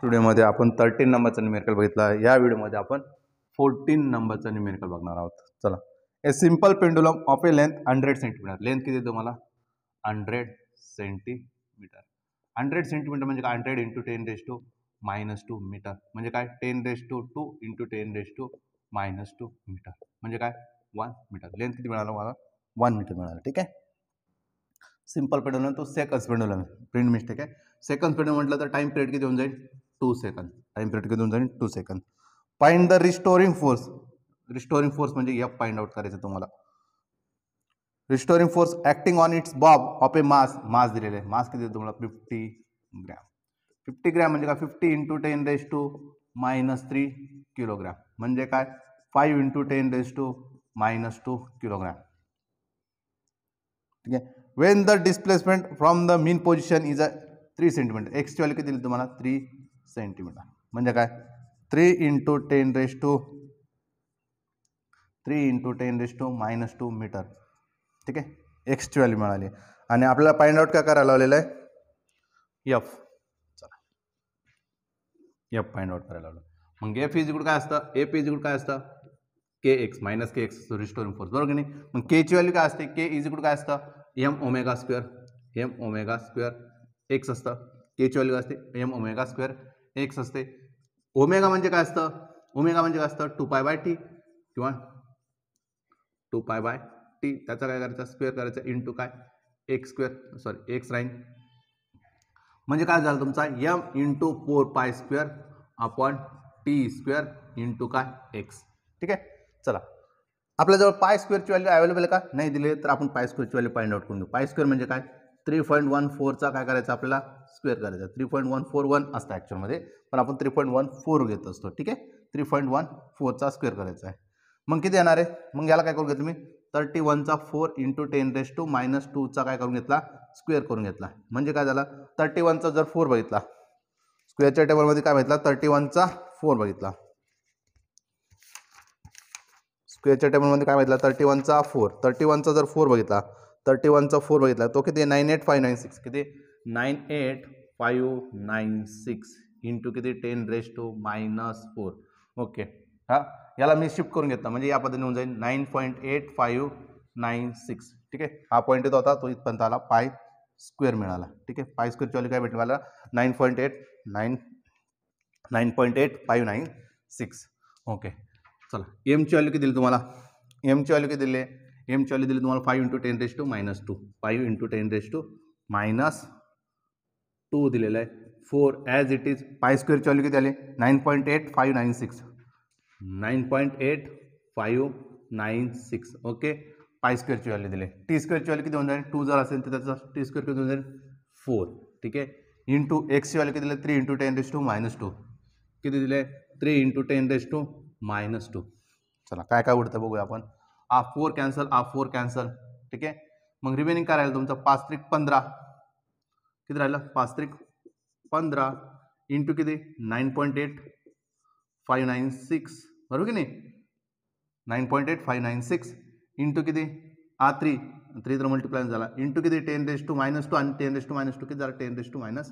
व्हिडिओमध्ये आपण 13 नंबरचा न्यूमेरिकल बघितला. या व्हिडिओमध्ये आपण 14 नंबरचा न्यूमेरिकल बघणार आहोत. चला. A simple pendulum of A length 100 centimetre. Length किती तुम्हाला 100 सेंटीमीटर. 100 सेंटीमीटर म्हणजे काय 100 × 10⁻² मीटर म्हणजे काय 10⁻² × 10⁻² मीटर म्हणजे काय 1 मीटर. लेंथ किती मिळालं मला 1 मीटर मिळालं. ठीक आहे. सिंपल पेंडुलम तो सेकंड पेंडुलम प्रिंट मिस्टेक आहे. सेकंड पेंडुलम म्हटलं तर टाइम पिरियड किती होऊन जाईल 2 सेकंद. टाइम पिरियड किती होऊन जाईल 2 second. Find the restoring force. Restoring force म्हणजे एफ फाइंड आउट करायचं तुम्हाला. Restoring force acting on its bob of a mass. Mass दिलेले आहे. मास किती तुम्हाला 50 ग्रॅम. 50 ग्रॅम म्हणजे काय 50 × 10⁻³ किलोग्रॅम म्हणजे काय 5 × 10⁻² किलोग्रॅम. ठीक आहे. When the displacement from the mean position is a 3 centimetre. एक्सची व्हॅल्यू किती दिली तुम्हाला 3 सेंटीमीटर म्हणजे काय 3 × 10⁻² मीटर. ठीक आहे. एक्सची व्हॅल्यू मिळाली आणि आपल्याला फाइंड आउट काय करायला लावलेलं आहे एफ. चला एफ फाइंड आउट करायला लावलं. मग एफ इज इक्वल काय असतं एफ इज इक्वल काय असतं kx minus kx restoring force बरोबर की नाही. मग के ची व्हॅल्यू काय असते के इज इक्वल काय असतं m⍵² x असतं. के ची व्हॅल्यू असते m⍵² x असते. ओमेगा म्हणजे काय असतं ओमेगा म्हणजे काय असतं 2π/t किंवा 2π/t. त्याचा काय करायचं स्क्वेअर करायचं इंटू काय x² सॉरी एक्स राईन म्हणजे काय झालं तुमचा m × 4π² इंटू काय x. ठीक आहे. चला आपल्याजवळ π² ची व्हॅल्यू अवेलेबल आहे का नाही दिले तर आपण π² ची व्हॅल्यू फाइंड आउट करून घेऊ. π² म्हणजे काय 3.14 चा काय करायचं आपल्याला स्क्वेअर करायचा. 3.141 असतं ॲक्च्युअलमध्ये पण आपण 3.14 घेत असतो. ठीक आहे. 3.14 चा स्क्वेअर करायचा आहे. मग किती येणार आहे मग याला काय करून घेतलं मी 31 चा 4 × 10⁻² चा काय करून घेतला स्क्वेअर करून घेतला म्हणजे काय झाला 31 चा जर 4 बघितला स्क्वेअरच्या टेबलमध्ये काय बघितला 31 चा 4 बघितला. स्क्वेअरच्या टेबलमध्ये काय बघितला 31 चा 4. 31 चा जर 4 बघितला 31 चा 4 बघितला तो किती 98596 किती 98596 इंटू किती 10⁻⁻⁴. ओके. हा याला मी शिफ्ट करून घेतला म्हणजे या पद्धतीने होऊन जाईल 9.8596. ठीक आहे. हा पॉईंट येतो होता तो इथपर्यंत आला π² मिळाला. ठीक आहे. π² ची व्हॅल्यू काय भेटली मला 9.8596. ओके. चला एम ची व्हॅल्यू किती दिली तुम्हाला एम ची व्हॅल्यू किती दिली एम ची व्हॅल्यू दिली तुम्हाला 5 × 10⁻². 5 × 10⁻² दिलेलं आहे. 4 ॲज इट इज π² ची व्हॅल्यू किती आली 9.8596. 9.8596. ओके. π² ची व्हॅल्यू दिली. t² ची व्हॅल्यू किती होऊन जाईल 2 जर असेल तर त्याचा t² किती होऊन जाईल 4. ठीक आहे. इंटू एक्स ची व्हॅल्यू किती दिली 3 × 10⁻². किती दिले 3 × 10⁻². चला काय काय उडतं बघूया आपण. हा 4 कॅन्सल हा 4 कॅन्सल. ठीक आहे. मग रिमेनिंग काय राहिलं तुमचं 5×3 = 15. किती राहिलं 5×3 = 15 इंटू किती 9.8596 बरोबर की नाही 9.8596 इंटू किती 3 तर मल्टिप्लाय झाला इंटू किती 10⁻² आणि 10⁻² किती झालं 10⁻⁴.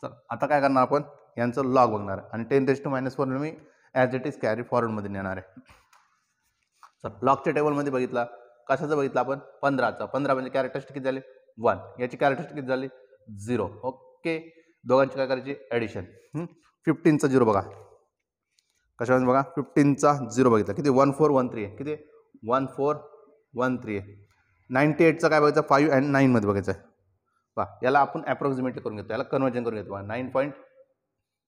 चला आता काय करणार आपण यांचं लॉग बघणार आणि 10⁻⁴ मी ॲज इट इज कॅरी फॉरवर्डमध्ये नेणार आहे. चल लॉगच्या टेबलमध्ये बघितला कशाचं बघितलं आपण 15चा. 15 म्हणजे कॅरेक्टरिस्टिक किती झाले 1. याची कॅरेक्टरिस्टिक किती झाली 0. ओके. दोघांची काय करायची ॲडिशन. 15चा 0 बघा कशामध्ये बघा 15चा 0 बघितला किती 1413 आहे. किती 1413 आहे. 98चा काय बघायचं 5 आणि 9 मध्ये बघायचं आहे. पहा याला आपण ॲप्रॉक्सिमेटली करून घेतो याला कन्वर्जन करून घेतो. 9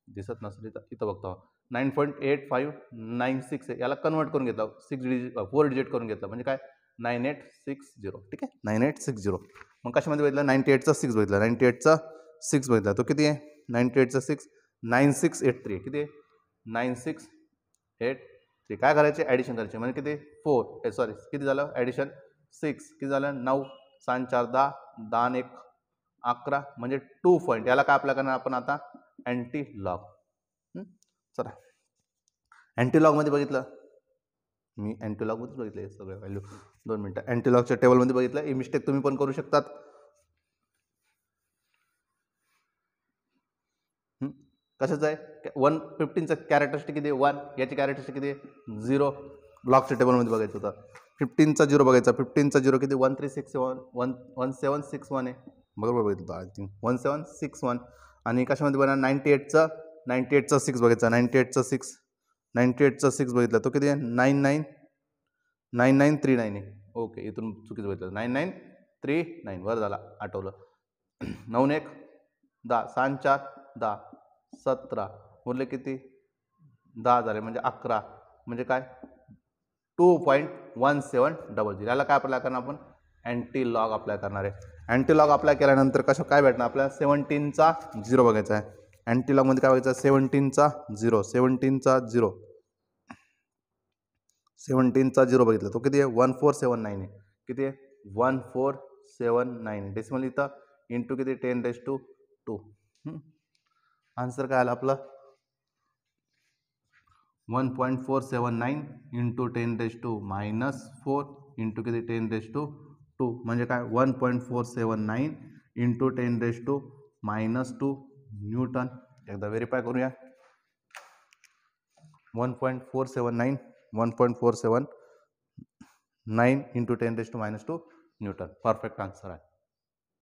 दिसत नसेल इथं बघतो 9.8596 आहे. याला कन्वर्ट करून घेतला 4 डिजिट करून घेतला म्हणजे काय 9860. ठीक आहे 9860. मग कशामध्ये बघितलं 98चा 6 बघितला 98चा 6 बघितला तो किती आहे 98चा 6 9683 किती आहे 9683. काय करायचे ॲडिशन करायचे म्हणजे किती 4 सॉरी किती झालं ॲडिशन 6 किती झालं 9 7 4 10 10 1 11 म्हणजे 2 पॉईंट. याला काय अप्लाय करणार आपण आता अँटी लॉग. चला अँटीलॉगमध्ये बघितलं मी अँटीलॉगमध्येच बघितलं हे सगळं व्हॅल्यू 2 मिनटं. अँटीलॉगच्या टेबलमध्ये बघितलं ही मिस्टेक तुम्ही पण करू शकतात. कशाचं आहे 15चं कॅरेक्टरिस्टिक किती 1, याची कॅरेक्टरिस्टिक किती 0. ब्लॉकच्या टेबलमध्ये बघायचं होतं. 15चा 0 बघायचा. 15चा 0 किती 1761 आहे. बरोबर बघितलं आय थिंक 1761. आणि कशामध्ये बनणार 98चा 6 बघायचा. 98चा 6 बघितला तो किती आहे 9939 आहे. ओके, इथून चुकीचं बघितलं 9939. बरं झाला आठवलं. 9 1 10, 6 4 10, 17 उरले किती 10 झाले म्हणजे 11, म्हणजे काय 2.1700. याला काय अप्लाय करणार आपण अँटी लॉग अप्लाय करणार आहे. अँटी लॉग अप्लाय केल्यानंतर कसं काय भेटणार आपल्याला 17चा 0 बघायचा आहे. अँटी लॉगमध्ये काय बघायचं 17चा 0 बघितलं तो किती आहे 1479 आहे. किती आहे 1479. डेसिमल इथं इंटू किती 10⁻². आन्सर काय आलं आपलं 1.479 इंटू 10⁻⁻4 इंटू किती 10⁻². म्हणजे काय 1.479 इंटू 10⁻⁻² न्यूटन. एकदा व्हेरीफाय करूया. 1.479 इंटू 10⁻⁻² न्यूटन. परफेक्ट आन्सर आहे.